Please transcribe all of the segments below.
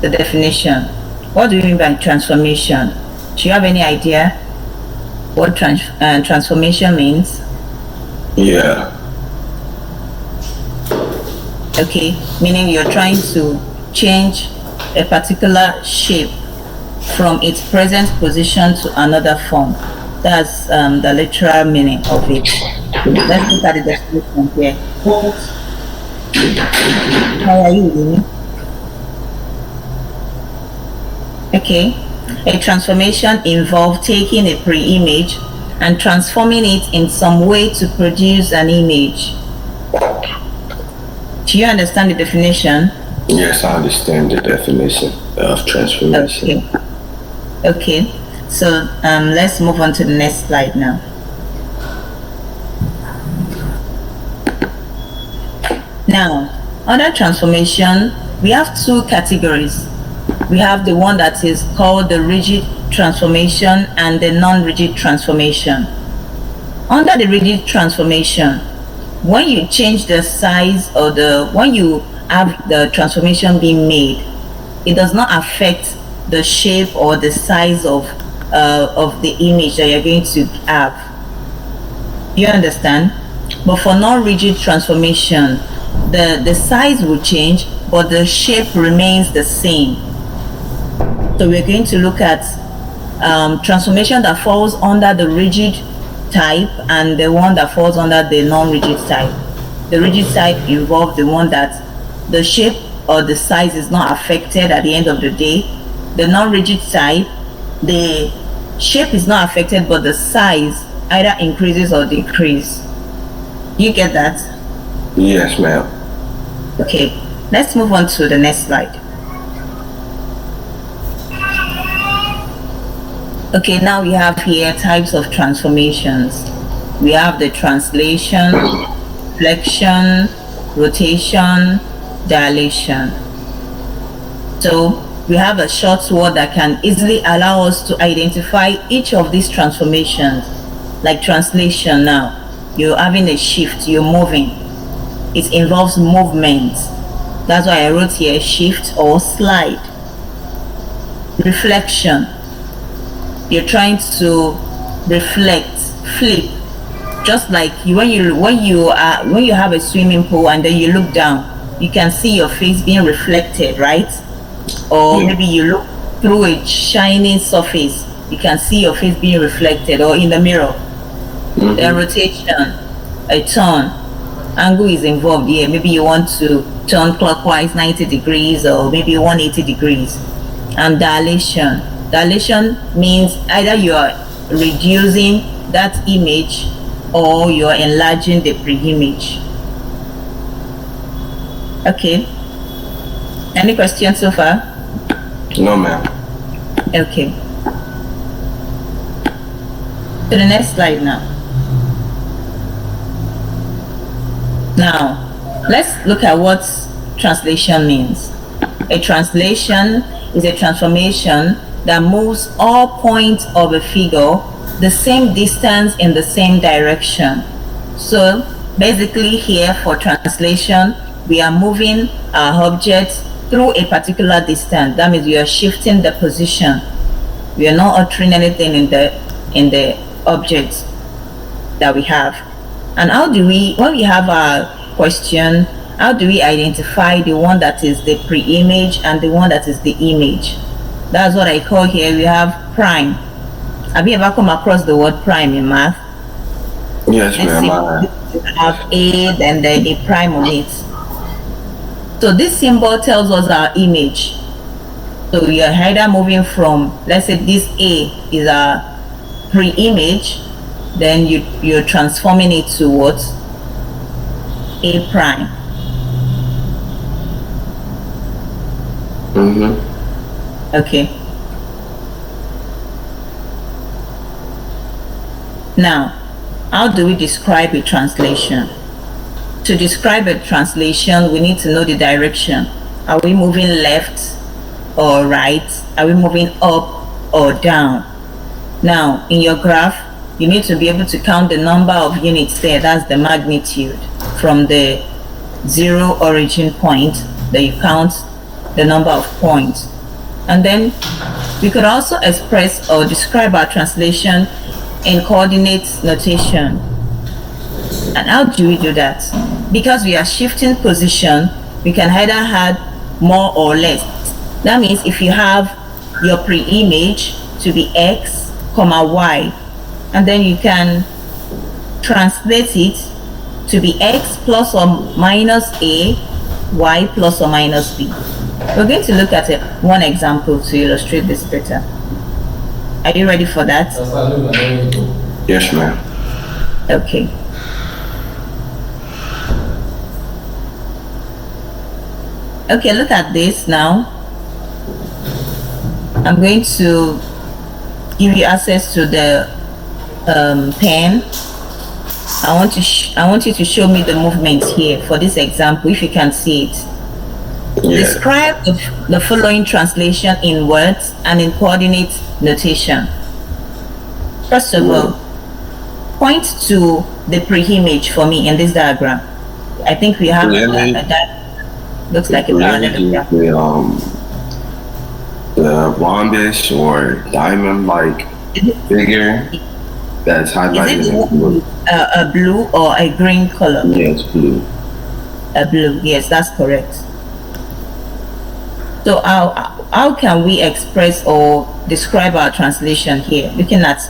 the definition. What do you mean by transformation? Do you have any idea what transformation means? Yeah. Okay, meaning you're trying to change a particular shape from its present position to another form. That's the literal meaning of it. Let's look at the definition here. How are you doing? Okay, a transformation involves taking a pre-image and transforming it in some way to produce an image. Do you understand the definition? Yes, I understand the definition of transformation. Okay. So let's move on to the next slide now. Now, under transformation, we have two categories. We have the one that is called the rigid transformation and the non-rigid transformation. Under the rigid transformation, when you change the size or when you have the transformation being made, it does not affect the shape or the size of the image that you're going to have. You understand? But for non-rigid transformation, the size will change, but the shape remains the same. So we're going to look at transformation that falls under the rigid type and the one that falls under the non-rigid type. The rigid type involves the one that the shape or the size is not affected at the end of the day. The non-rigid type, the shape is not affected, but the size either increases or decreases. You get that? Yes, ma'am. Okay, let's move on to the next slide. Okay, now we have here types of transformations. We have the translation, flexion, rotation, dilation. So we have a short word that can easily allow us to identify each of these transformations. Like translation now, you're having a shift, you're moving. It involves movement. That's why I wrote here shift or slide. Reflection, you're trying to reflect, flip. Just like when you have a swimming pool and then you look down, you can see your face being reflected, right? Or maybe you look through a shining surface, you can see your face being reflected, or in the mirror. The rotation, a turn, angle is involved here. Maybe you want to turn clockwise 90 degrees or maybe 180 degrees. And dilation. Dilation means either you are reducing that image or you are enlarging the pre-image. Okay. Any questions so far? No, ma'am. Okay. To the next slide now. Now, let's look at what translation means. A translation is a transformation that moves all points of a figure the same distance in the same direction. So basically here for translation, we are moving our object through a particular distance. That means we are shifting the position. We are not altering anything in the object that we have. And how do we, when we have a question, how do we identify the one that is the pre-image and the one that is the image? That's what I call here, we have prime. Have you ever come across the word prime in math? Yes, ma'am. You have a, then a prime on it. So this symbol tells us our image. So we are either moving from, let's say this A is a pre-image, then you're transforming it to what? A prime. Okay. Now, how do we describe a translation? To describe a translation, we need to know the direction. Are we moving left or right? Are we moving up or down? Now, in your graph, you need to be able to count the number of units there. That's the magnitude from the 0 origin point that you count the number of points. And then we could also express or describe our translation in coordinates notation. And how do we do that? Because we are shifting position, we can either add more or less. That means if you have your pre-image to be X, Y, and then you can translate it to be X plus or minus A, Y plus or minus B. We're going to look at one example to illustrate this better. Are you ready for that? Yes, ma'am. Okay. Okay, look at this now. I'm going to give you access to the pen. I want you to show me the movement here for this example, if you can see it. Yeah. Describe the following translation in words and in coordinate notation. First of all, point to the pre-image for me in this diagram. I think we have that looks like a parallelogram. The rhombus or diamond-like figure that's highlighted in blue. A blue or a green color? Yes, blue. A blue, yes, that's correct. So how can we express or describe our translation here, looking at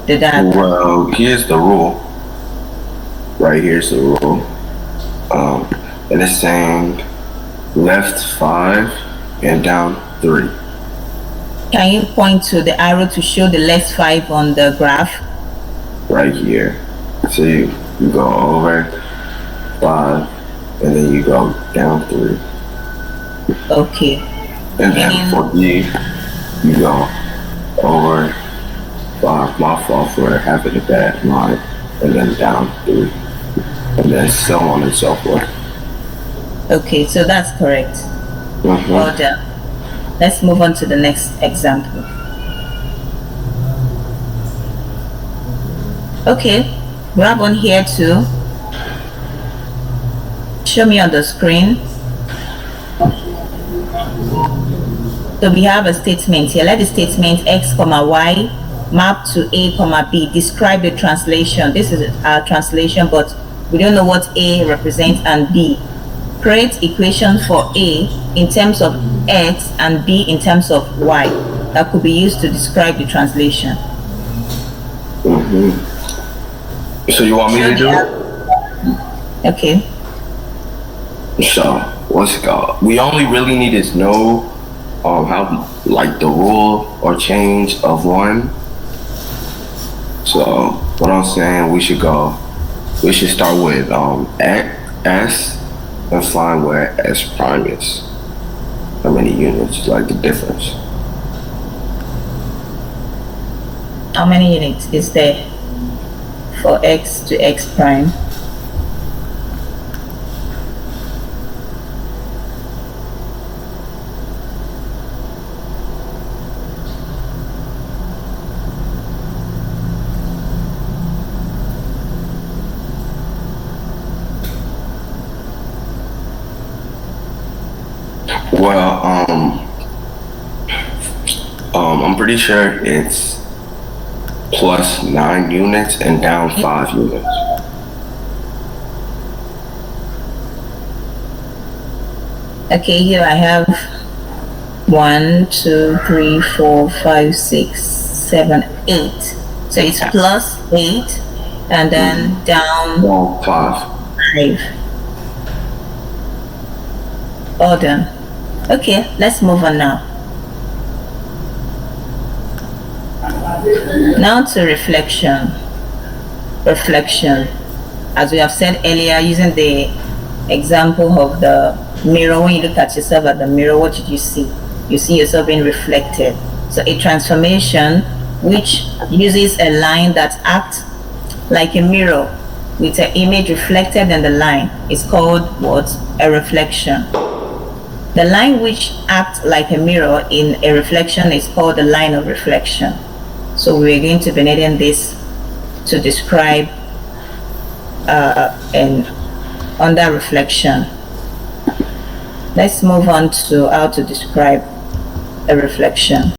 the diagram? Well, here's the rule. Right here's the rule. And it's saying left 5 and down 3. Can you point to the arrow to show the left 5 on the graph? Right here. So you go over 5 and then you go down 3. Okay. And then for B, you go over 5, my fault for having a bad line, and then down 3, and then so on and so forth. Okay, so that's correct. Well done. Let's move on to the next example. Okay, grab on here too. Show me on the screen. So we have a statement here. Let the statement X, Y map to A, B. Describe the translation. This is our translation, but we don't know what A represents and B. Create equation for A in terms of X and B in terms of Y. That could be used to describe the translation. So you want me to do it? Okay. So let's go. We only really need to know how, like, the rule or change of 1. So what I'm saying, we should start with S and find where S prime is. How many units, like the difference. How many units is there for X to X prime? Well, I'm pretty sure it's plus 9 units and down 5 units. Okay, here I have 1, 2, 3, 4, 5, 6, 7, 8. So it's plus 8 and then down 5. All done. Okay, let's move on now. Now to reflection. As we have said earlier, using the example of the mirror, when you look at yourself at the mirror, what did you see? You see yourself being reflected. So a transformation which uses a line that acts like a mirror with an image reflected in the line is called what? A reflection. The line which acts like a mirror in a reflection is called the line of reflection. So we're going to be needing this to describe an under reflection. Let's move on to how to describe a reflection.